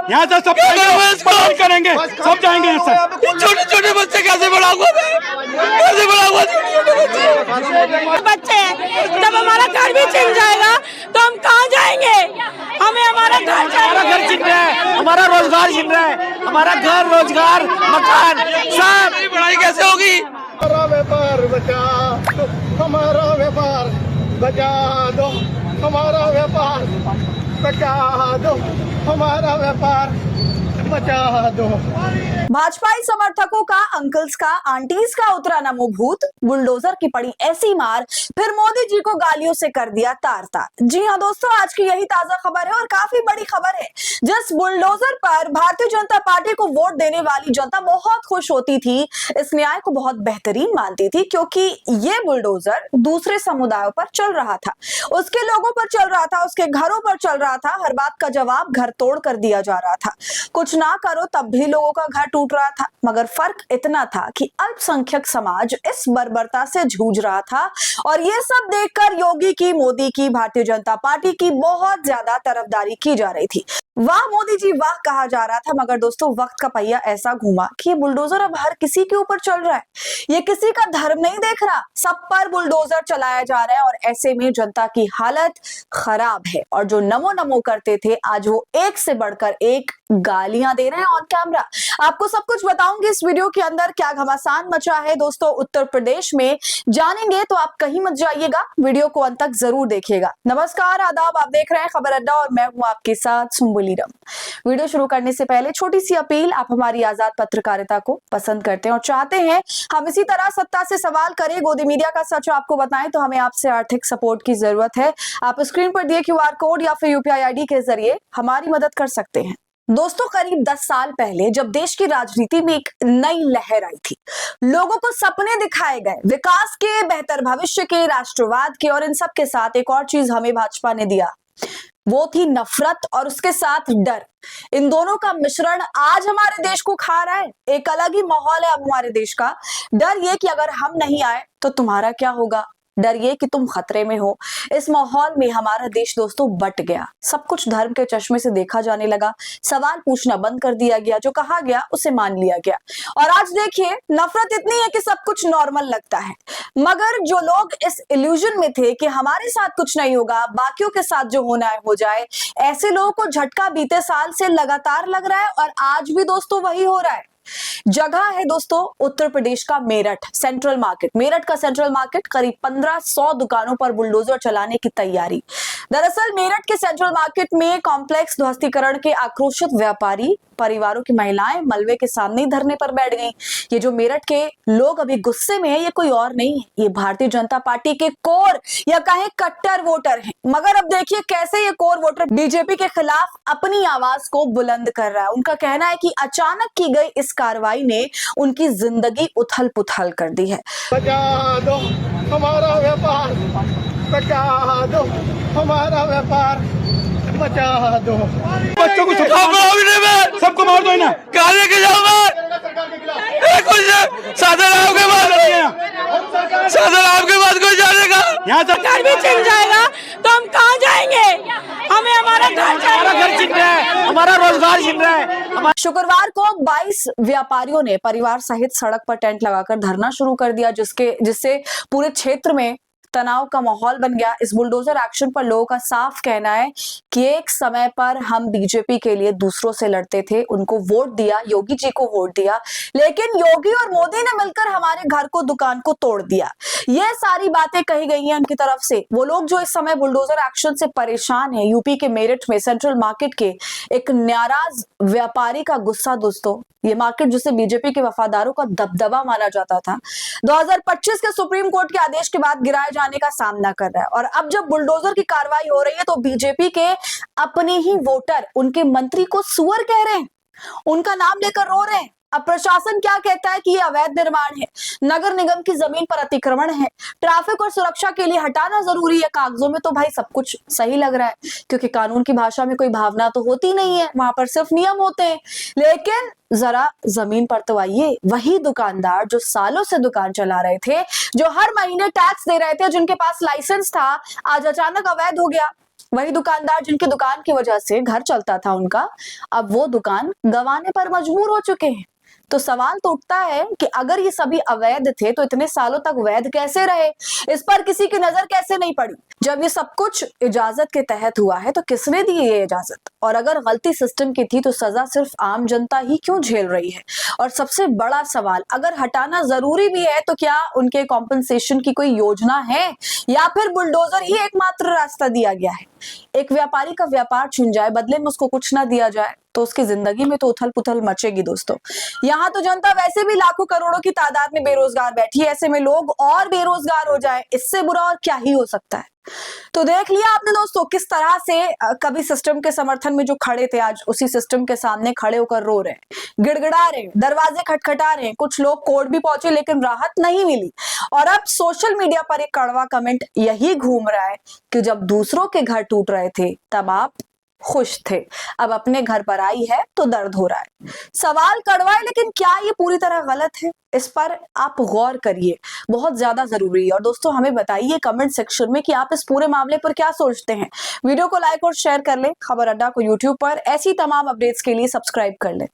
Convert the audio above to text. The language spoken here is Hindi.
यहाँ से सब जाएंगे, करेंगे, सब जाएंगे यहाँ से। छोटे छोटे बच्चे कैसे बढ़ाऊंगा मैं, कैसे बढ़ाऊंगा छोटे बच्चे हैं। जब हमारा घर भी छिन जाएगा तो हम कहाँ जाएंगे? हमें हमारा घर छीन रहा है, हमारा रोजगार छीन रहा है, हमारा घर, रोजगार, मकान सब। पढ़ाई कैसे होगी? हमारा व्यापार बचा दो, हमारा व्यापार बचा दो, हमारा व्यापार बचा दो, हमारा व्यापार बचा दो। भाजपाई समर्थकों का, अंकल्स का, आंटीज का उतरा नमो भूत, बुलडोजर की पड़ी ऐसी मार, फिर मोदी जी को गालियों से कर दिया तार तार। जी हाँ दोस्तों, आज की यही ताजा खबर है और काफी बड़ी खबर है। जिस बुलडोजर पर भारतीय जनता पार्टी को वोट देने वाली जनता बहुत खुश होती थी, इस न्याय को बहुत बेहतरीन मानती थी, क्योंकि ये बुलडोजर दूसरे समुदायों पर चल रहा था, उसके लोगों पर चल रहा था, उसके घरों पर चल रहा था। हर बात का जवाब घर तोड़ कर दिया जा रहा था। कुछ ना करो तब भी लोगों का घर टूट रहा था, मगर फर्क इतना था कि अल्पसंख्यक समाज इस बर्बरता से जूझ रहा था और ये सब देखकर योगी की, मोदी की, भारतीय जनता पार्टी की बहुत ज्यादा तरफदारी की जा रही थी। वाह मोदी जी वाह कहा जा रहा था। मगर दोस्तों, वक्त का पहिया ऐसा घूमा कि ये बुलडोजर अब हर किसी के ऊपर चल रहा है। ये किसी का धर्म नहीं देख रहा, सब पर बुलडोजर चलाया जा रहा है और ऐसे में जनता की हालत खराब है। और जो नमो नमो करते थे, आज वो एक से बढ़कर एक गालियां दे रहे हैं ऑन कैमरा। आपको सब कुछ बताऊंगी इस वीडियो के अंदर, क्या घमासान मचा है दोस्तों उत्तर प्रदेश में, जानेंगे तो आप कहीं मत जाइएगा, वीडियो को अंत तक जरूर देखिएगा। नमस्कार, आदाब, आप देख रहे हैं खबर अड्डा और मैं हूं आपके साथ सुम्बुलीरम। वीडियो शुरू करने से पहले छोटी सी अपील, आप हमारी आजाद पत्रकारिता को पसंद करते हैं और चाहते हैं हम इसी तरह सत्ता से सवाल करें, गोदी मीडिया का सच आपको बताएं, तो हमें आपसे आर्थिक सपोर्ट की जरूरत है। आप स्क्रीन पर दिए क्यूआर कोड या फिर यूपीआई आईडी के जरिए हमारी मदद कर सकते हैं। दोस्तों, करीब 10 साल पहले जब देश की राजनीति में एक नई लहर आई थी, लोगों को सपने दिखाए गए, विकास के, बेहतर भविष्य के, राष्ट्रवाद के, और इन सब के साथ एक और चीज हमें भाजपा ने दिया, वो थी नफरत और उसके साथ डर। इन दोनों का मिश्रण आज हमारे देश को खा रहा है। एक अलग ही माहौल है अब हमारे देश का। डर ये कि अगर हम नहीं आए तो तुम्हारा क्या होगा, डर ये कि तुम खतरे में हो। इस माहौल में हमारा देश दोस्तों बट गया, सब कुछ धर्म के चश्मे से देखा जाने लगा, सवाल पूछना बंद कर दिया गया, जो कहा गया उसे मान लिया गया। और आज देखिए, नफरत इतनी है कि सब कुछ नॉर्मल लगता है। मगर जो लोग इस इल्यूजन में थे कि हमारे साथ कुछ नहीं होगा, बाकियों के साथ जो होना है हो जाए, ऐसे लोगों को झटका बीते साल से लगातार लग रहा है और आज भी दोस्तों वही हो रहा है। जगह है दोस्तों उत्तर प्रदेश का मेरठ, सेंट्रल मार्केट। मेरठ का सेंट्रल मार्केट, करीब 1500 दुकानों पर बुलडोजर चलाने की तैयारी। दरअसल मेरठ के सेंट्रल मार्केट में कॉम्प्लेक्स ध्वस्तीकरण के आक्रोशित व्यापारी परिवारों की महिलाएं मलबे के सामने ही धरने पर बैठ गईं। ये जो मेरठ के लोग अभी गुस्से में है, ये कोई और नहीं है, ये भारतीय जनता पार्टी के कोर या कहें कट्टर वोटर हैं। मगर अब देखिए कैसे ये कोर वोटर बीजेपी के खिलाफ अपनी आवाज को बुलंद कर रहा है। उनका कहना है कि अचानक की गई इस कार्रवाई ने उनकी जिंदगी उथल पुथल कर दी है। बचा दो हमारा व्यापार, बचा दो हमारा व्यापार, बचा दो। बच्चों को सबको मार दो ना, कहाँ लेके जाऊंगा? साधन आपके बाद कोई जानेगा? यहाँ से घर भी छिन जाएगा तो हम कहाँ जाएंगे? हमें हमारा घर छीन रहा है, हमारा रोजगार छीन रहा है। शुक्रवार को 22 व्यापारियों ने परिवार सहित सड़क पर टेंट लगाकर धरना शुरू कर दिया, जिससे पूरे क्षेत्र में तनाव का माहौल बन गया। इस बुलडोजर एक्शन पर लोगों का साफ कहना है कि एक समय पर हम बीजेपी के लिए दूसरों से लड़ते थे, उनको वोट दिया, योगी जी को वोट दिया, लेकिन योगी और मोदी ने मिलकर हमारे घर को, दुकान को तोड़ दिया। ये सारी बातें कही गई हैं उनकी तरफ से। वो लोग जो इस समय बुलडोजर एक्शन से परेशान हैं, यूपी के मेरठ में सेंट्रल मार्केट के एक नाराज व्यापारी का गुस्सा दोस्तों, ये मार्केट जिसे बीजेपी के वफादारों का दबदबा माना जाता था, 2025 के सुप्रीम कोर्ट के आदेश के बाद गिराए जाने का सामना कर रहा है। और अब जब बुलडोजर की कार्रवाई हो रही है तो बीजेपी के अपने ही वोटर उनके मंत्री को सुअर कह रहे हैं, उनका नाम लेकर रो रहे हैं। अब प्रशासन क्या कहता है कि ये अवैध निर्माण है, नगर निगम की जमीन पर अतिक्रमण है, ट्रैफिक और सुरक्षा के लिए हटाना जरूरी है। कागजों में तो भाई सब कुछ सही लग रहा है, क्योंकि कानून की भाषा में कोई भावना तो होती नहीं है, वहां पर सिर्फ नियम होते हैं। लेकिन जरा जमीन पर तो आइए, वही दुकानदार जो सालों से दुकान चला रहे थे, जो हर महीने टैक्स दे रहे थे, जिनके पास लाइसेंस था, आज अचानक अवैध हो गया। वही दुकानदार जिनकी दुकान की वजह से घर चलता था उनका, अब वो दुकान गंवाने पर मजबूर हो चुके हैं। तो सवाल तो उठता है कि अगर ये सभी अवैध थे तो इतने सालों तक वैध कैसे रहे, इस पर किसी की नजर कैसे नहीं पड़ी? जब ये सब कुछ इजाजत के तहत हुआ है तो किसने दी ये इजाजत? और अगर गलती सिस्टम की थी तो सजा सिर्फ आम जनता ही क्यों झेल रही है? और सबसे बड़ा सवाल, अगर हटाना जरूरी भी है तो क्या उनके कॉम्पनसेशन की कोई योजना है या फिर बुलडोजर ही एकमात्र रास्ता दिया गया है? एक व्यापारी का व्यापार छिन जाए, बदले में उसको कुछ ना दिया जाए तो उसकी जिंदगी में तो उथल पुथल मचेगी दोस्तों। यहाँ तो जनता वैसे भी लाखों करोड़ों की तादाद में बेरोजगार बैठी है, ऐसे में लोग और बेरोजगार हो जाए, इससे बुरा और क्या ही हो सकता है? तो देख लिया आपने दोस्तों किस तरह से कभी सिस्टम के समर्थन में जो खड़े थे आज उसी सिस्टम के सामने खड़े होकर रो रहे हैं, गिड़गिड़ा रहे हैं, दरवाजे खटखटा रहे हैं। कुछ लोग कोर्ट भी पहुंचे लेकिन राहत नहीं मिली। और अब सोशल मीडिया पर एक कड़वा कमेंट यही घूम रहा है कि जब दूसरों के घर टूट रहे थे तब आप खुश थे, अब अपने घर पर आई है तो दर्द हो रहा है। सवाल कड़वा है लेकिन क्या ये पूरी तरह गलत है? इस पर आप गौर करिए, बहुत ज्यादा जरूरी है। और दोस्तों हमें बताइए कमेंट सेक्शन में कि आप इस पूरे मामले पर क्या सोचते हैं। वीडियो को लाइक और शेयर कर लें। खबर अड्डा को यूट्यूब पर ऐसी तमाम अपडेट्स के लिए सब्सक्राइब कर लें।